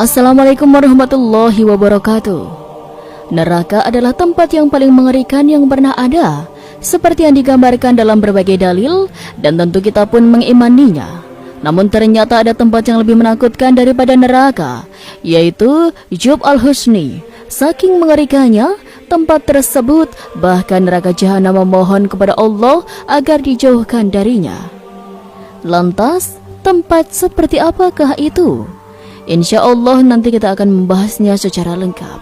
Assalamualaikum warahmatullahi wabarakatuh. Neraka adalah tempat yang paling mengerikan yang pernah ada, seperti yang digambarkan dalam berbagai dalil, dan tentu kita pun mengimaninya. Namun ternyata ada tempat yang lebih menakutkan daripada neraka, yaitu Jub al-Husni. Saking mengerikannya tempat tersebut, bahkan neraka jahanam memohon kepada Allah agar dijauhkan darinya. Lantas, tempat seperti apakah itu? Insya Allah nanti kita akan membahasnya secara lengkap.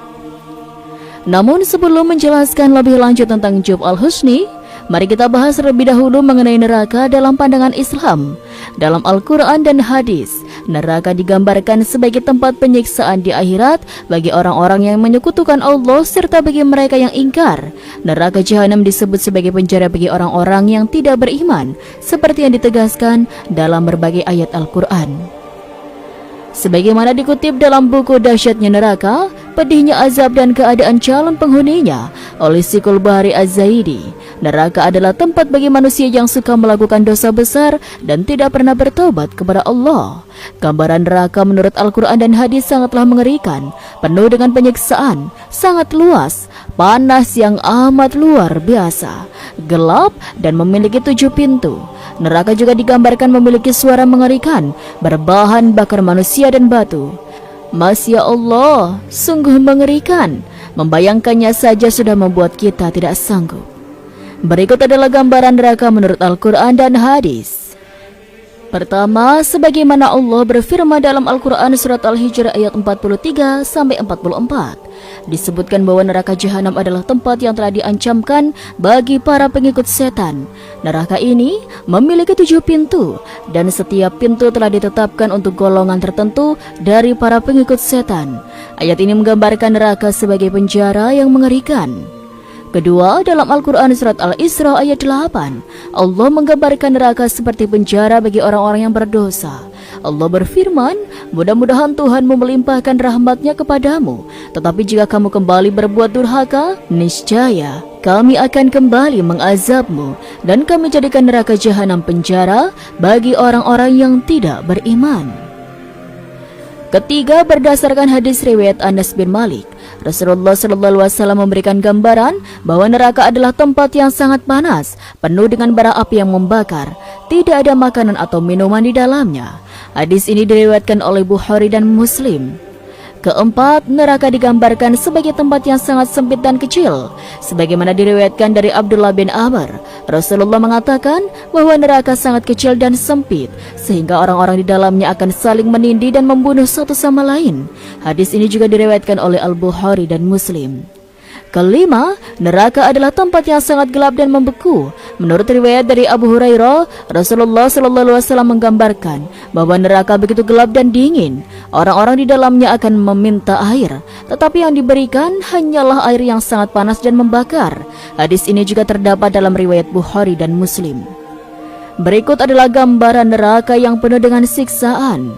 Namun sebelum menjelaskan lebih lanjut tentang Jub al-Husni, mari kita bahas terlebih dahulu mengenai neraka dalam pandangan Islam. Dalam Al-Quran dan hadis, neraka digambarkan sebagai tempat penyiksaan di akhirat bagi orang-orang yang menyekutukan Allah serta bagi mereka yang ingkar. Neraka jahanam disebut sebagai penjara bagi orang-orang yang tidak beriman, seperti yang ditegaskan dalam berbagai ayat Al-Quran. Sebagaimana dikutip dalam buku Dahsyatnya Neraka, Pedihnya Azab dan Keadaan Calon Penghuninya oleh Sikul Bahri Az-Zaidi, neraka adalah tempat bagi manusia yang suka melakukan dosa besar dan tidak pernah bertobat kepada Allah. Gambaran neraka menurut Al-Quran dan hadis sangatlah mengerikan, penuh dengan penyiksaan, sangat luas, panas yang amat luar biasa, gelap, dan memiliki 7 pintu. Neraka juga digambarkan memiliki suara mengerikan, berbahan bakar manusia dan batu. Masya Allah, sungguh mengerikan. Membayangkannya saja sudah membuat kita tidak sanggup. Berikut adalah gambaran neraka menurut Al-Quran dan hadis. Pertama, sebagaimana Allah berfirman dalam Al-Quran surat Al-Hijr ayat 43-44. Disebutkan bahwa neraka jahanam adalah tempat yang telah diancamkan bagi para pengikut setan. Neraka ini memiliki 7 pintu, dan setiap pintu telah ditetapkan untuk golongan tertentu dari para pengikut setan. Ayat ini menggambarkan neraka sebagai penjara yang mengerikan. Kedua, dalam Al-Quran surat Al-Isra ayat 8, Allah menggambarkan neraka seperti penjara bagi orang-orang yang berdosa. Allah berfirman, mudah-mudahan Tuhanmu melimpahkan rahmatnya kepadamu, tetapi jika kamu kembali berbuat durhaka, niscaya kami akan kembali mengazabmu, dan kami jadikan neraka jahanam penjara bagi orang-orang yang tidak beriman. Ketiga, berdasarkan hadis riwayat Anas bin Malik, Rasulullah SAW memberikan gambaran bahwa neraka adalah tempat yang sangat panas, penuh dengan bara api yang membakar, tidak ada makanan atau minuman di dalamnya. Hadis ini diriwayatkan oleh Bukhari dan Muslim. Keempat, neraka digambarkan sebagai tempat yang sangat sempit dan kecil. Sebagaimana diriwayatkan dari Abdullah bin Amr, Rasulullah mengatakan bahwa neraka sangat kecil dan sempit, sehingga orang-orang di dalamnya akan saling menindih dan membunuh satu sama lain. Hadis ini juga diriwayatkan oleh Al-Bukhari dan Muslim. Kelima, neraka adalah tempat yang sangat gelap dan membeku. Menurut riwayat dari Abu Hurairah, Rasulullah SAW menggambarkan bahwa neraka begitu gelap dan dingin. Orang-orang di dalamnya akan meminta air, tetapi yang diberikan hanyalah air yang sangat panas dan membakar. Hadis ini juga terdapat dalam riwayat Bukhari dan Muslim. Berikut adalah gambaran neraka yang penuh dengan siksaan.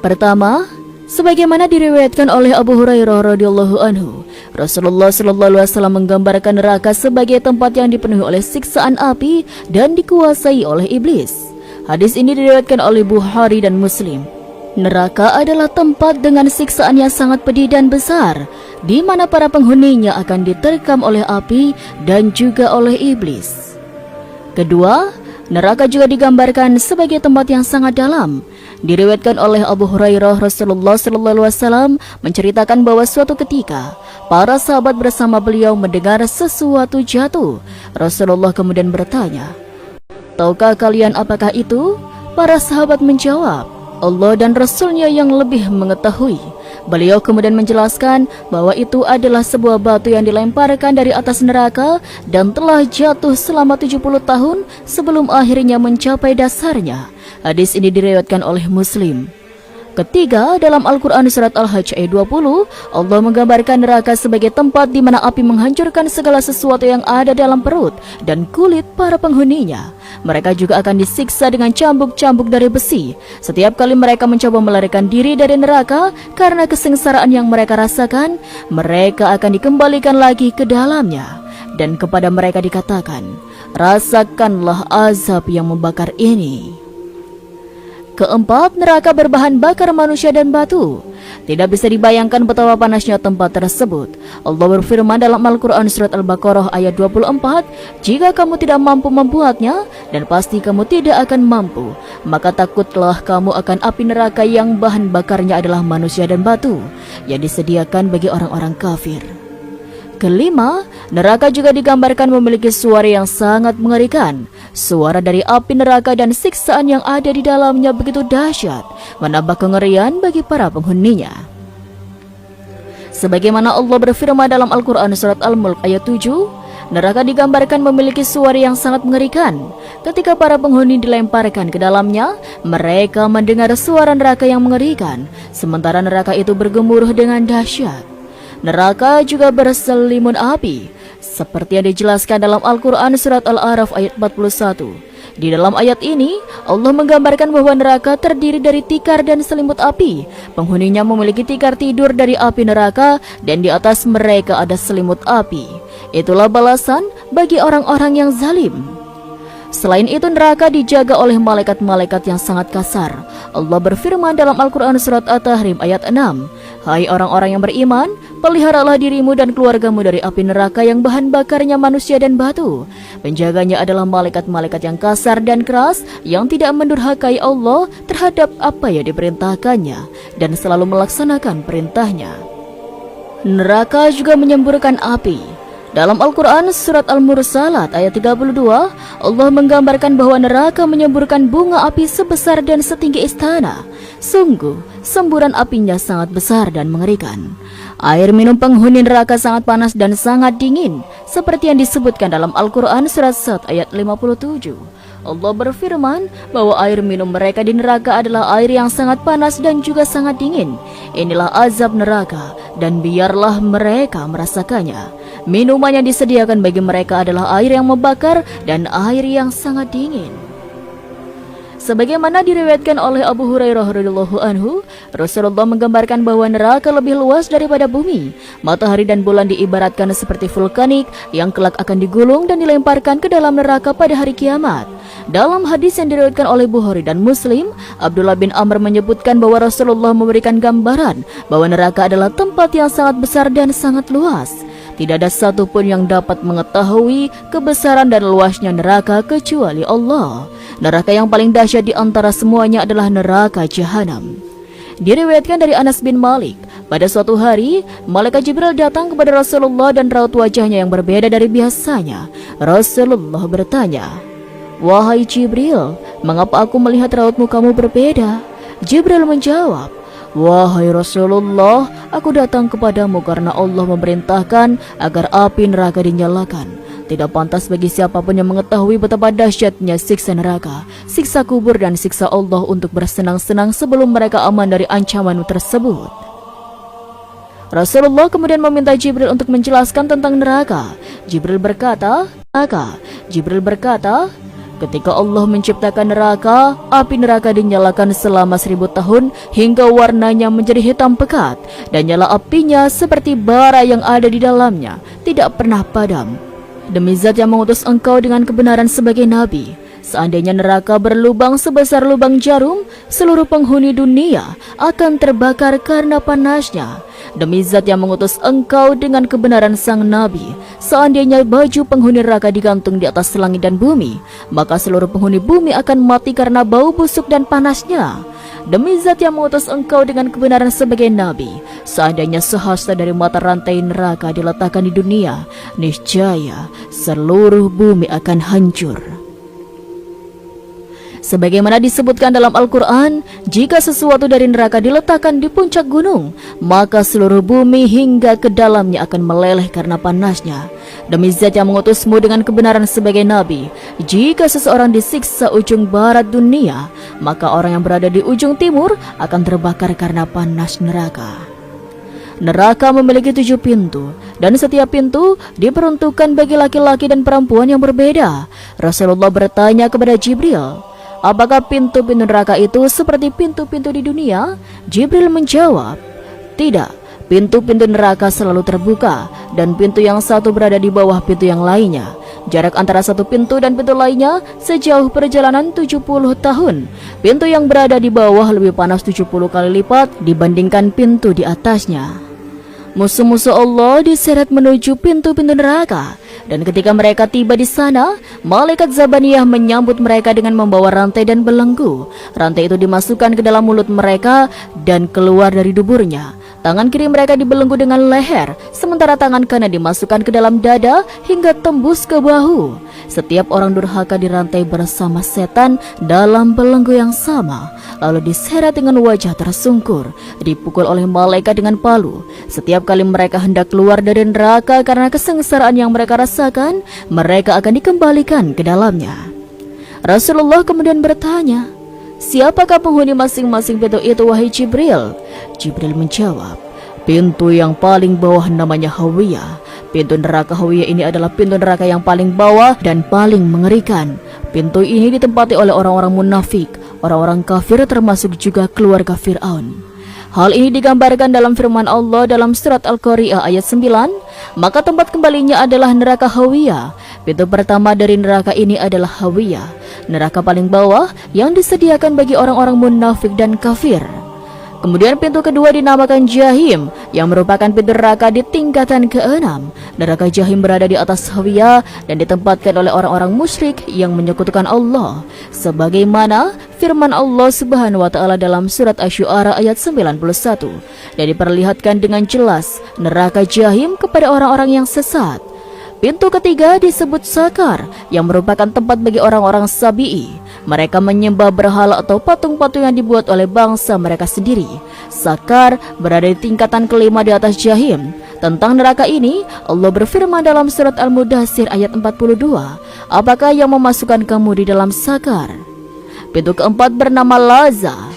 Pertama, sebagaimana diriwayatkan oleh Abu Hurairah radhiyallahu anhu, Rasulullah SAW menggambarkan neraka sebagai tempat yang dipenuhi oleh siksaan api dan dikuasai oleh iblis. Hadis ini diriwayatkan oleh Bukhari dan Muslim. Neraka adalah tempat dengan siksaan yang sangat pedih dan besar, di mana para penghuninya akan diterkam oleh api dan juga oleh iblis. Kedua, neraka juga digambarkan sebagai tempat yang sangat dalam. Diriwayatkan oleh Abu Hurairah, Rasulullah SAW menceritakan bahwa suatu ketika para sahabat bersama beliau mendengar sesuatu jatuh. Rasulullah kemudian bertanya, "Tahukah kalian apakah itu?" Para sahabat menjawab, "Allah dan Rasulnya yang lebih mengetahui." Beliau kemudian menjelaskan bahwa itu adalah sebuah batu yang dilemparkan dari atas neraka dan telah jatuh selama 70 tahun sebelum akhirnya mencapai dasarnya. Hadis ini diriwayatkan oleh Muslim. Ketiga, dalam Al-Quran surat Al-Hajj ayat 20, Allah menggambarkan neraka sebagai tempat di mana api menghancurkan segala sesuatu yang ada dalam perut dan kulit para penghuninya. Mereka juga akan disiksa dengan cambuk-cambuk dari besi. Setiap kali mereka mencoba melarikan diri dari neraka karena kesengsaraan yang mereka rasakan, mereka akan dikembalikan lagi ke dalamnya. Dan kepada mereka dikatakan, "Rasakanlah azab yang membakar ini." Keempat, neraka berbahan bakar manusia dan batu. Tidak bisa dibayangkan betapa panasnya tempat tersebut. Allah berfirman dalam Al-Quran Surat Al-Baqarah ayat 24, "Jika kamu tidak mampu membuatnya, dan pasti kamu tidak akan mampu, maka takutlah kamu akan api neraka yang bahan bakarnya adalah manusia dan batu, yang disediakan bagi orang-orang kafir." Kelima, neraka juga digambarkan memiliki suara yang sangat mengerikan. Suara dari api neraka dan siksaan yang ada di dalamnya begitu dahsyat, menambah kengerian bagi para penghuninya. Sebagaimana Allah berfirman dalam Al-Quran Surat Al-Mulk ayat 7, neraka digambarkan memiliki suara yang sangat mengerikan. Ketika para penghuni dilemparkan ke dalamnya, mereka mendengar suara neraka yang mengerikan, sementara neraka itu bergemuruh dengan dahsyat. Neraka juga berselimun api, seperti yang dijelaskan dalam Al-Quran Surat Al-A'raf ayat 41. Di dalam ayat ini, Allah menggambarkan bahwa neraka terdiri dari tikar dan selimut api. Penghuninya memiliki tikar tidur dari api neraka, dan di atas mereka ada selimut api. Itulah balasan bagi orang-orang yang zalim. Selain itu, neraka dijaga oleh malaikat-malaikat yang sangat kasar. Allah berfirman dalam Al-Quran Surat At-Tahrim ayat 6, "Hai orang-orang yang beriman, peliharalah dirimu dan keluargamu dari api neraka yang bahan bakarnya manusia dan batu. Penjaganya adalah malaikat-malaikat yang kasar dan keras, yang tidak mendurhakai Allah terhadap apa yang diperintahkannya, dan selalu melaksanakan perintahnya." Neraka juga menyemburkan api. Dalam Al-Quran Surat Al-Mursalat ayat 32, Allah menggambarkan bahwa neraka menyemburkan bunga api sebesar dan setinggi istana. Sungguh, semburan apinya sangat besar dan mengerikan. Air minum penghuni neraka sangat panas dan sangat dingin, seperti yang disebutkan dalam Al-Quran Surat Sad ayat 57. Allah berfirman bahwa air minum mereka di neraka adalah air yang sangat panas dan juga sangat dingin. Inilah azab neraka, dan biarlah mereka merasakannya. Minuman yang disediakan bagi mereka adalah air yang membakar dan air yang sangat dingin. Sebagaimana diriwayatkan oleh Abu Hurairah radhiyallahu anhu, Rasulullah menggambarkan bahwa neraka lebih luas daripada bumi. Matahari dan bulan diibaratkan seperti vulkanik yang kelak akan digulung dan dilemparkan ke dalam neraka pada hari kiamat. Dalam hadis yang diriwayatkan oleh Bukhari dan Muslim, Abdullah bin Amr menyebutkan bahwa Rasulullah memberikan gambaran bahwa neraka adalah tempat yang sangat besar dan sangat luas. Tidak ada satupun yang dapat mengetahui kebesaran dan luasnya neraka kecuali Allah. Neraka yang paling dahsyat di antara semuanya adalah neraka Jahanam. Diriwayatkan dari Anas bin Malik, pada suatu hari, malaikat Jibril datang kepada Rasulullah dan raut wajahnya yang berbeda dari biasanya. Rasulullah bertanya, "Wahai Jibril, mengapa aku melihat raut mukamu berbeda?" Jibril menjawab, "Wahai Rasulullah, aku datang kepadamu karena Allah memerintahkan agar api neraka dinyalakan. Tidak pantas bagi siapapun yang mengetahui betapa dahsyatnya siksa neraka, siksa kubur dan siksa Allah untuk bersenang-senang sebelum mereka aman dari ancaman tersebut." Rasulullah kemudian meminta Jibril untuk menjelaskan tentang neraka. Jibril berkata, "Ketika Allah menciptakan neraka, api neraka dinyalakan selama 1000 tahun hingga warnanya menjadi hitam pekat, dan nyala apinya seperti bara yang ada di dalamnya, tidak pernah padam. Demi Zat yang mengutus engkau dengan kebenaran sebagai nabi, seandainya neraka berlubang sebesar lubang jarum, seluruh penghuni dunia akan terbakar karena panasnya. Demi Zat yang mengutus engkau dengan kebenaran sang nabi, seandainya baju penghuni neraka digantung di atas langit dan bumi, maka seluruh penghuni bumi akan mati karena bau busuk dan panasnya. Demi Zat yang mengutus engkau dengan kebenaran sebagai nabi, seandainya sehasta dari mata rantai neraka diletakkan di dunia, niscaya seluruh bumi akan hancur." Sebagaimana disebutkan dalam Al-Quran, jika sesuatu dari neraka diletakkan di puncak gunung, maka seluruh bumi hingga ke dalamnya akan meleleh karena panasnya. Demi Zat yang mengutusmu dengan kebenaran sebagai nabi, jika seseorang disiksa ujung barat dunia, maka orang yang berada di ujung timur akan terbakar karena panas neraka. Neraka memiliki 7 pintu, dan setiap pintu diperuntukkan bagi laki-laki dan perempuan yang berbeda. Rasulullah bertanya kepada Jibril, "Apakah pintu-pintu neraka itu seperti pintu-pintu di dunia?" Jibril menjawab, "Tidak. Pintu-pintu neraka selalu terbuka, dan pintu yang satu berada di bawah pintu yang lainnya. Jarak antara satu pintu dan pintu lainnya sejauh perjalanan 70 tahun. Pintu yang berada di bawah lebih panas 70 kali lipat dibandingkan pintu di atasnya. Musuh-musuh Allah diseret menuju pintu-pintu neraka, dan ketika mereka tiba di sana, malaikat Zabaniyah menyambut mereka dengan membawa rantai dan belenggu. Rantai itu dimasukkan ke dalam mulut mereka dan keluar dari duburnya. Tangan kiri mereka dibelenggu dengan leher, sementara tangan kanan dimasukkan ke dalam dada hingga tembus ke bahu. Setiap orang durhaka dirantai bersama setan dalam belenggu yang sama, lalu diseret dengan wajah tersungkur, dipukul oleh malaikat dengan palu. Setiap kali mereka hendak keluar dari neraka karena kesengsaraan yang mereka rasakan, mereka akan dikembalikan ke dalamnya. Rasulullah kemudian bertanya, "Siapakah penghuni masing-masing pintu itu, wahai Jibril?" Jibril menjawab, "Pintu yang paling bawah namanya Hawiyah. Pintu neraka Hawiyah ini adalah pintu neraka yang paling bawah dan paling mengerikan. Pintu ini ditempati oleh orang-orang munafik, orang-orang kafir termasuk juga keluarga Fir'aun." Hal ini digambarkan dalam firman Allah dalam surat Al-Qari'ah ayat 9, "Maka tempat kembalinya adalah neraka Hawiyah. Pintu pertama dari neraka ini adalah Hawiyah, neraka paling bawah yang disediakan bagi orang-orang munafik dan kafir." Kemudian pintu kedua dinamakan Jahim, yang merupakan pintu neraka di tingkatan ke-6. Neraka Jahim berada di atas Hawiyah dan ditempatkan oleh orang-orang musyrik yang menyekutukan Allah, sebagaimana firman Allah Subhanahu wa taala dalam surat Asy-Syu'ara ayat 91, dan diperlihatkan dengan jelas neraka Jahim kepada orang-orang yang sesat. Pintu ketiga disebut Sakar, yang merupakan tempat bagi orang-orang Sabi'i. Mereka menyembah berhala atau patung-patung yang dibuat oleh bangsa mereka sendiri. Sakar berada di tingkatan kelima di atas Jahim. Tentang neraka ini, Allah berfirman dalam surat Al-Mudaththir ayat 42, "Apakah yang memasukkan kamu di dalam Sakar?" Pintu keempat bernama Laza.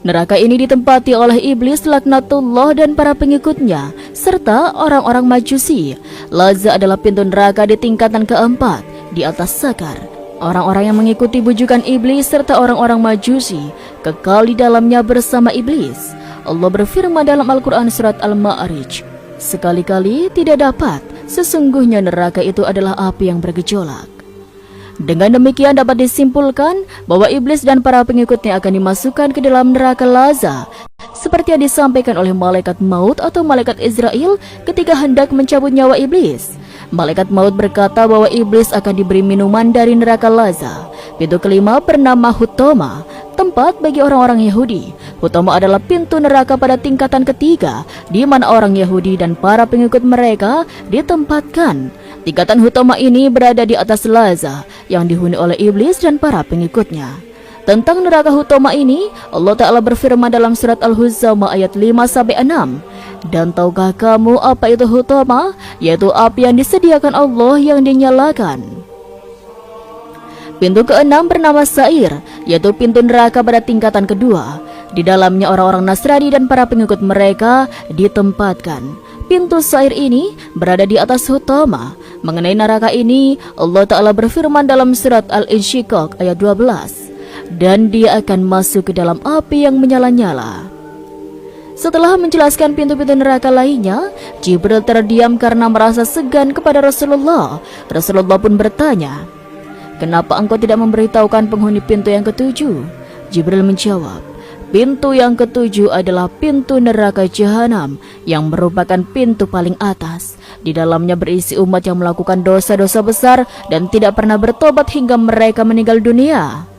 Neraka ini ditempati oleh iblis laknatullah dan para pengikutnya, serta orang-orang Majusi. Laza adalah pintu neraka di tingkatan keempat, di atas Sakar. Orang-orang yang mengikuti bujukan iblis serta orang-orang Majusi kekal di dalamnya bersama iblis. Allah berfirman dalam Al-Quran surat Al-Ma'arij, "Sekali-kali tidak dapat, sesungguhnya neraka itu adalah api yang bergejolak." Dengan demikian dapat disimpulkan bahwa iblis dan para pengikutnya akan dimasukkan ke dalam neraka Laza, seperti yang disampaikan oleh malaikat maut atau malaikat Israel ketika hendak mencabut nyawa iblis. Malaikat maut berkata bahwa iblis akan diberi minuman dari neraka Laza. Pintu kelima bernama Hutoma, tempat bagi orang-orang Yahudi. Hutoma adalah pintu neraka pada tingkatan ketiga, di mana orang Yahudi dan para pengikut mereka ditempatkan. Tingkatan Hutoma ini berada di atas Laza, yang dihuni oleh iblis dan para pengikutnya. Tentang neraka Hutoma ini, Allah Ta'ala berfirman dalam surat Al-Huzzamah ayat 5-6, "Dan tahukah kamu apa itu Hutoma? Yaitu api yang disediakan Allah yang dinyalakan." Pintu keenam bernama Sair, yaitu pintu neraka pada tingkatan kedua. Di dalamnya orang-orang Nasrani dan para pengikut mereka ditempatkan. Pintu Sair ini berada di atas Hutoma. Mengenai neraka ini, Allah Ta'ala berfirman dalam surat Al-Insyiqaq ayat 12, "Dan dia akan masuk ke dalam api yang menyala-nyala." Setelah menjelaskan pintu-pintu neraka lainnya, Jibril terdiam karena merasa segan kepada Rasulullah. Rasulullah pun bertanya, "Kenapa engkau tidak memberitahukan penghuni pintu yang ketujuh?" Jibril menjawab, "Pintu yang ketujuh adalah pintu neraka Jahanam, yang merupakan pintu paling atas. Di dalamnya berisi umat yang melakukan dosa-dosa besar dan tidak pernah bertobat hingga mereka meninggal dunia."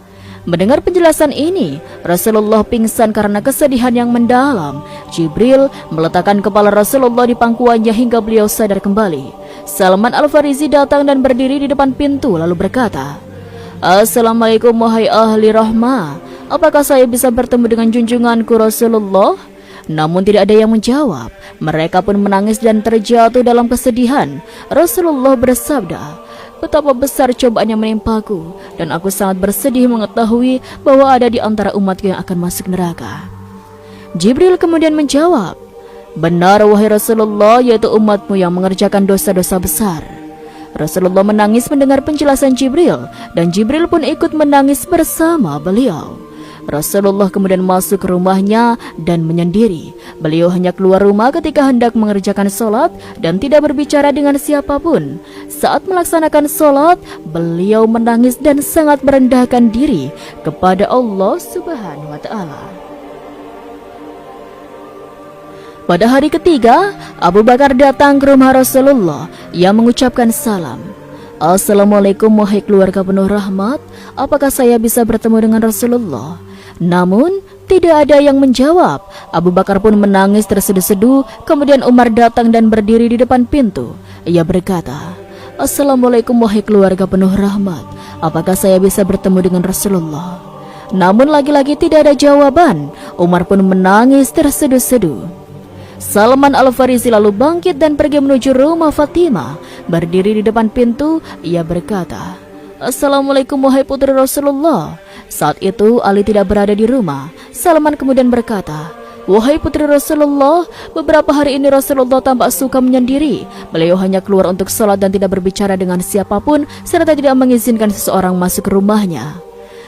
Mendengar penjelasan ini, Rasulullah pingsan karena kesedihan yang mendalam. Jibril meletakkan kepala Rasulullah di pangkuannya hingga beliau sadar kembali. Salman Al-Farisi datang dan berdiri di depan pintu lalu berkata, "Assalamualaikum wahai ahli rahmah. Apakah saya bisa bertemu dengan junjunganku Rasulullah?" Namun tidak ada yang menjawab. Mereka pun menangis dan terjatuh dalam kesedihan. Rasulullah bersabda, "Betapa besar cobaan yang menimpaku, dan aku sangat bersedih mengetahui bahwa ada di antara umatku yang akan masuk neraka." Jibril kemudian menjawab, "Benar wahai Rasulullah, yaitu umatmu yang mengerjakan dosa-dosa besar." Rasulullah menangis mendengar penjelasan Jibril, dan Jibril pun ikut menangis bersama beliau. Rasulullah kemudian masuk ke rumahnya dan menyendiri. Beliau hanya keluar rumah ketika hendak mengerjakan sholat dan tidak berbicara dengan siapapun. Saat melaksanakan sholat, beliau menangis dan sangat merendahkan diri kepada Allah Subhanahu wa Ta'ala. Pada hari ketiga, Abu Bakar datang ke rumah Rasulullah. Ia mengucapkan salam. Assalamualaikum wahai keluarga penuh rahmat, apakah saya bisa bertemu dengan Rasulullah? Namun, tidak ada yang menjawab. Abu Bakar pun menangis terseduh-seduh. Kemudian Umar datang dan berdiri di depan pintu. Ia berkata, Assalamualaikum wahai keluarga penuh rahmat, apakah saya bisa bertemu dengan Rasulullah? Namun lagi-lagi tidak ada jawaban. Umar pun menangis terseduh-seduh. Salman Al-Farisi lalu bangkit dan pergi menuju rumah Fatimah. Berdiri di depan pintu, ia berkata, Assalamualaikum wahai putri Rasulullah. Saat itu Ali tidak berada di rumah. Salman kemudian berkata, Wahai putri Rasulullah, beberapa hari ini Rasulullah tampak suka menyendiri. Beliau hanya keluar untuk sholat dan tidak berbicara dengan siapapun, serta tidak mengizinkan seseorang masuk ke rumahnya.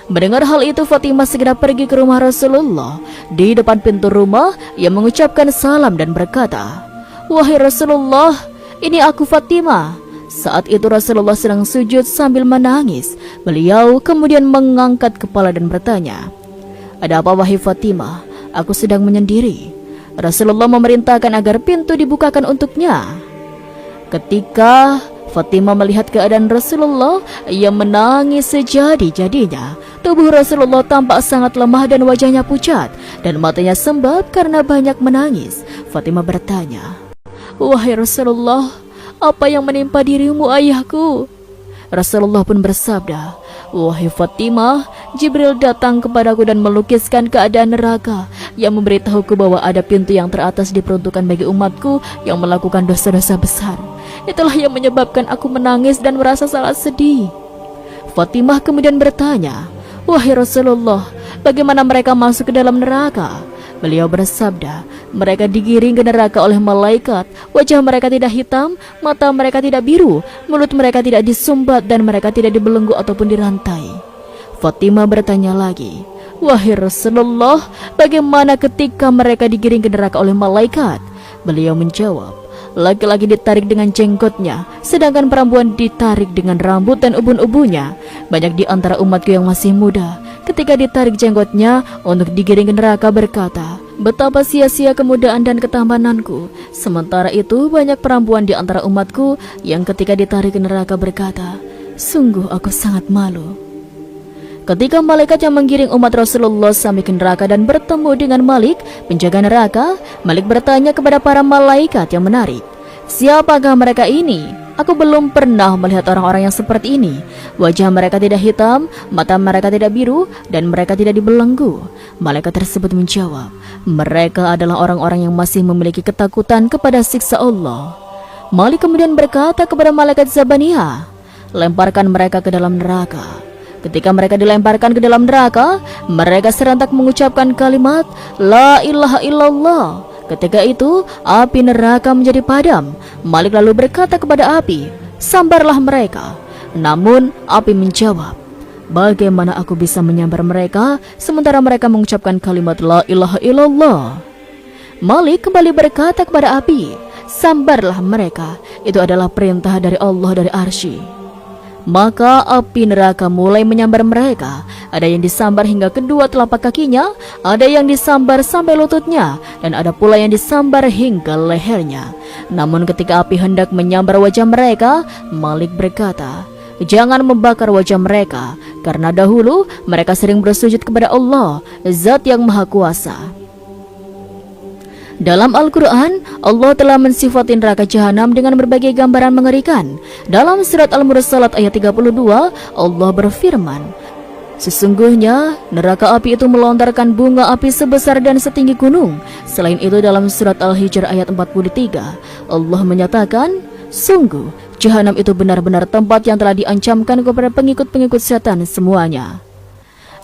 Mendengar hal itu, Fatimah segera pergi ke rumah Rasulullah. Di depan pintu rumah, ia mengucapkan salam dan berkata, Wahai Rasulullah, ini aku Fatimah. Saat itu Rasulullah sedang sujud sambil menangis. Beliau kemudian mengangkat kepala dan bertanya, Ada apa wahai Fatimah? Aku sedang menyendiri. Rasulullah memerintahkan agar pintu dibukakan untuknya. Ketika Fatimah melihat keadaan Rasulullah, ia menangis sejadi-jadinya. Tubuh Rasulullah tampak sangat lemah dan wajahnya pucat, dan matanya sembab karena banyak menangis. Fatimah bertanya, Wahai Rasulullah, apa yang menimpa dirimu ayahku? Rasulullah pun bersabda, Wahai Fatimah, Jibril datang kepadaku dan melukiskan keadaan neraka, yang memberitahuku bahwa ada pintu yang teratas diperuntukkan bagi umatku yang melakukan dosa-dosa besar. Itulah yang menyebabkan aku menangis dan merasa sangat sedih. Fatimah kemudian bertanya, Wahai Rasulullah, bagaimana mereka masuk ke dalam neraka? Beliau bersabda, mereka digiring ke neraka oleh malaikat. Wajah mereka tidak hitam, mata mereka tidak biru, mulut mereka tidak disumbat, dan mereka tidak dibelenggu ataupun dirantai. Fatimah bertanya lagi, Wahai Rasulullah, bagaimana ketika mereka digiring ke neraka oleh malaikat? Beliau menjawab, laki-laki ditarik dengan jenggotnya, sedangkan perempuan ditarik dengan rambut dan ubun-ubunnya. Banyak di antara umatku yang masih muda, ketika ditarik jenggotnya untuk digiring ke neraka berkata, betapa sia-sia kemudaan dan ketampananku. Sementara itu banyak perempuan di antara umatku yang ketika ditarik ke neraka berkata, sungguh aku sangat malu. Ketika malaikat yang menggiring umat Rasulullah sampai ke neraka dan bertemu dengan Malik, penjaga neraka, Malik bertanya kepada para malaikat yang menarik, siapakah mereka ini? Aku belum pernah melihat orang-orang yang seperti ini. Wajah mereka tidak hitam, mata mereka tidak biru, dan mereka tidak dibelenggu. Malaikat tersebut menjawab, mereka adalah orang-orang yang masih memiliki ketakutan kepada siksa Allah. Malik kemudian berkata kepada malaikat Zabaniyah, lemparkan mereka ke dalam neraka. Ketika mereka dilemparkan ke dalam neraka, mereka serentak mengucapkan kalimat La ilaha illallah. Ketika itu, api neraka menjadi padam. Malik lalu berkata kepada api, sambarlah mereka. Namun, api menjawab, bagaimana aku bisa menyambar mereka sementara mereka mengucapkan kalimat La ilaha illallah? Malik kembali berkata kepada api, sambarlah mereka. Itu adalah perintah dari Allah dari Arsy. Maka api neraka mulai menyambar mereka. Ada yang disambar hingga kedua telapak kakinya, ada yang disambar sampai lututnya, dan ada pula yang disambar hingga lehernya. Namun ketika api hendak menyambar wajah mereka, Malik berkata, jangan membakar wajah mereka, karena dahulu mereka sering bersujud kepada Allah, Zat yang Maha Kuasa. Dalam Al-Quran, Allah telah mensifati neraka jahanam dengan berbagai gambaran mengerikan. Dalam surat Al-Mursalat ayat 32, Allah berfirman, sesungguhnya neraka api itu melontarkan bunga api sebesar dan setinggi gunung. Selain itu dalam surat Al-Hijr ayat 43, Allah menyatakan, sungguh jahanam itu benar-benar tempat yang telah diancamkan kepada pengikut-pengikut setan semuanya.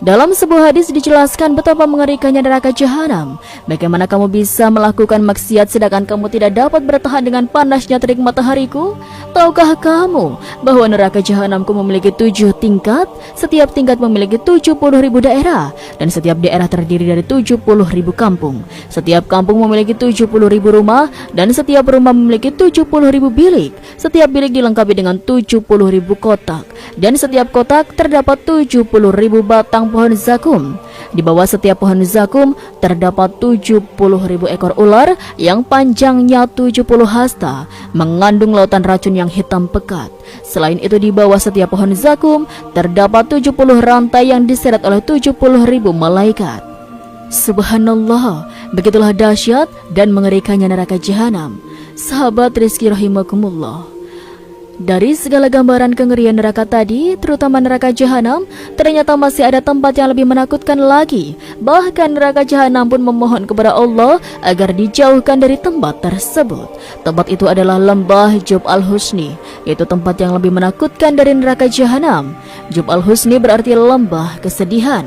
Dalam sebuah hadis dijelaskan betapa mengerikannya neraka jahanam. Bagaimana kamu bisa melakukan maksiat sedangkan kamu tidak dapat bertahan dengan panasnya terik matahariku? Tahukah kamu bahwa neraka jahanamku memiliki 7 tingkat? Setiap tingkat memiliki 70.000 daerah, dan setiap daerah terdiri dari 70.000 kampung. Setiap kampung memiliki 70.000 rumah, dan setiap rumah memiliki 70.000 bilik. Setiap bilik dilengkapi dengan 70.000 kotak, dan setiap kotak terdapat 70.000 batang pohon zakum. Di bawah setiap pohon zakum terdapat 70.000 ekor ular yang panjangnya 70 hasta, mengandung lautan racun yang hitam pekat. Selain itu, di bawah setiap pohon zakum terdapat 70 rantai yang diseret oleh 70.000 malaikat. Subhanallah, begitulah dahsyat dan mengerikannya neraka jahanam. Sahabat Rizki rahimakumullah, dari segala gambaran kengerian neraka tadi, terutama neraka jahanam, ternyata masih ada tempat yang lebih menakutkan lagi. Bahkan neraka jahanam pun memohon kepada Allah agar dijauhkan dari tempat tersebut. Tempat itu adalah lembah Jub Al-Husni, yaitu tempat yang lebih menakutkan dari neraka jahanam. Jub Al-Husni berarti lembah kesedihan.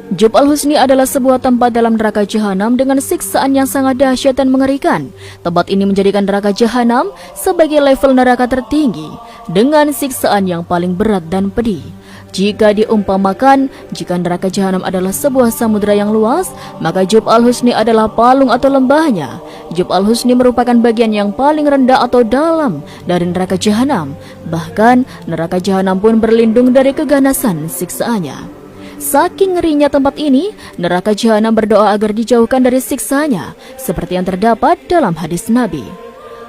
Jub Al-Husni adalah sebuah tempat dalam neraka jahanam dengan siksaan yang sangat dahsyat dan mengerikan. Tempat ini menjadikan neraka jahanam sebagai level neraka tertinggi dengan siksaan yang paling berat dan pedih. Jika diumpamakan, jika neraka jahanam adalah sebuah samudera yang luas, maka Jub Al-Husni adalah palung atau lembahnya. Jub Al-Husni merupakan bagian yang paling rendah atau dalam dari neraka jahanam. Bahkan neraka jahanam pun berlindung dari keganasan siksaannya. Saking ngerinya tempat ini, neraka jahanam berdoa agar dijauhkan dari siksanya, seperti yang terdapat dalam hadis Nabi.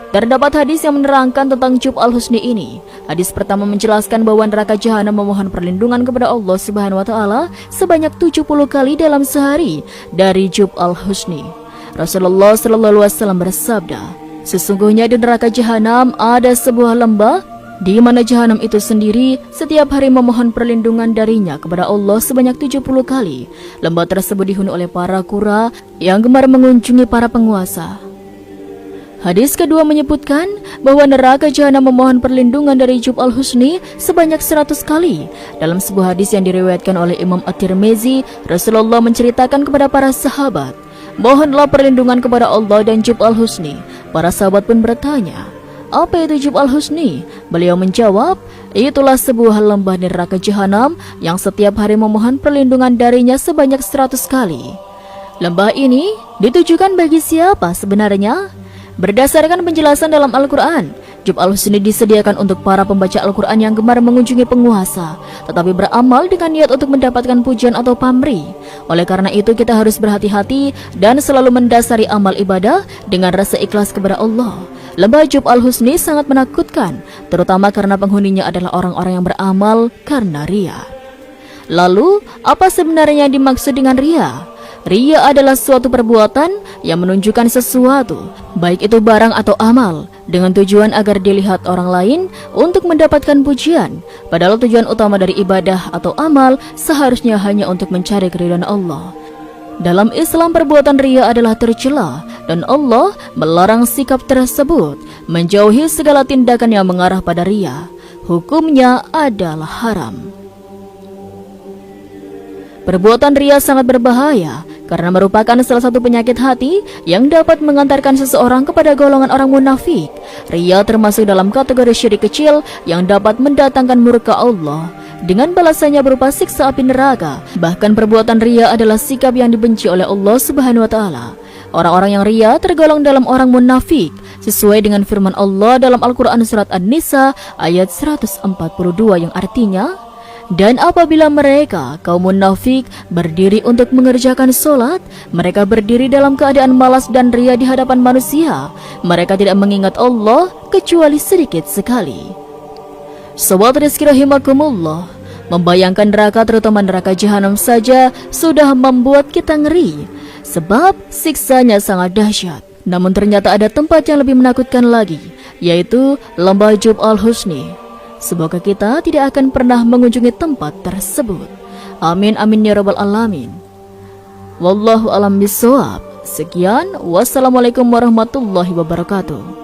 Terdapat hadis yang menerangkan tentang Jub Al-Husni ini. Hadis pertama menjelaskan bahwa neraka jahanam memohon perlindungan kepada Allah Subhanahu wa taala sebanyak 70 kali dalam sehari dari Jub Al-Husni. Rasulullah sallallahu alaihi wasallam bersabda, "Sesungguhnya di neraka jahanam ada sebuah lembah di mana jahanam itu sendiri setiap hari memohon perlindungan darinya kepada Allah sebanyak 70 kali. Lembah tersebut dihuni oleh para kura yang gemar mengunjungi para penguasa." Hadis kedua menyebutkan bahwa neraka jahanam memohon perlindungan dari Jub Al-Husni sebanyak 100 kali. Dalam sebuah hadis yang diriwayatkan oleh Imam At-Tirmizi, Rasulullah menceritakan kepada para sahabat, "Mohonlah perlindungan kepada Allah dan Jub Al-Husni." Para sahabat pun bertanya, "Apa itu Jub Al-Husni?" Beliau menjawab, "Itulah sebuah lembah di neraka jahanam yang setiap hari memohon perlindungan darinya sebanyak 100 kali. Lembah ini ditujukan bagi siapa sebenarnya? Berdasarkan penjelasan dalam Al-Quran, Jub Al-Husni disediakan untuk para pembaca Al-Quran yang gemar mengunjungi penguasa, tetapi beramal dengan niat untuk mendapatkan pujian atau pamrih. Oleh karena itu kita harus berhati-hati dan selalu mendasari amal ibadah dengan rasa ikhlas kepada Allah. Lembah Jub Al-Husni sangat menakutkan, terutama karena penghuninya adalah orang-orang yang beramal karena ria. Lalu, apa sebenarnya yang dimaksud dengan ria? Ria adalah suatu perbuatan yang menunjukkan sesuatu, baik itu barang atau amal, dengan tujuan agar dilihat orang lain untuk mendapatkan pujian. Padahal tujuan utama dari ibadah atau amal seharusnya hanya untuk mencari keridhaan Allah. Dalam Islam, perbuatan ria adalah tercela dan Allah melarang sikap tersebut. Menjauhi segala tindakan yang mengarah pada ria, hukumnya adalah haram. Perbuatan ria sangat berbahaya karena merupakan salah satu penyakit hati yang dapat mengantarkan seseorang kepada golongan orang munafik. Ria termasuk dalam kategori syirik kecil yang dapat mendatangkan murka Allah dengan balasannya berupa siksa api neraka. Bahkan perbuatan ria adalah sikap yang dibenci oleh Allah Subhanahu wa taala. Orang-orang yang ria tergolong dalam orang munafik sesuai dengan firman Allah dalam Al-Qur'an surat An-Nisa ayat 142 yang artinya, "Dan apabila mereka, kaum munafik, berdiri untuk mengerjakan solat, mereka berdiri dalam keadaan malas dan ria di hadapan manusia. Mereka tidak mengingat Allah kecuali sedikit sekali." Sobat Rizki rahimakumullah, membayangkan neraka, terutama neraka jahanam saja sudah membuat kita ngeri, sebab siksanya sangat dahsyat. Namun ternyata ada tempat yang lebih menakutkan lagi, yaitu lembah Jub Al-Husni. Semoga kita tidak akan pernah mengunjungi tempat tersebut. Amin amin ya rabbal alamin. Wallahu alam bisawab. Sekian, wassalamualaikum warahmatullahi wabarakatuh.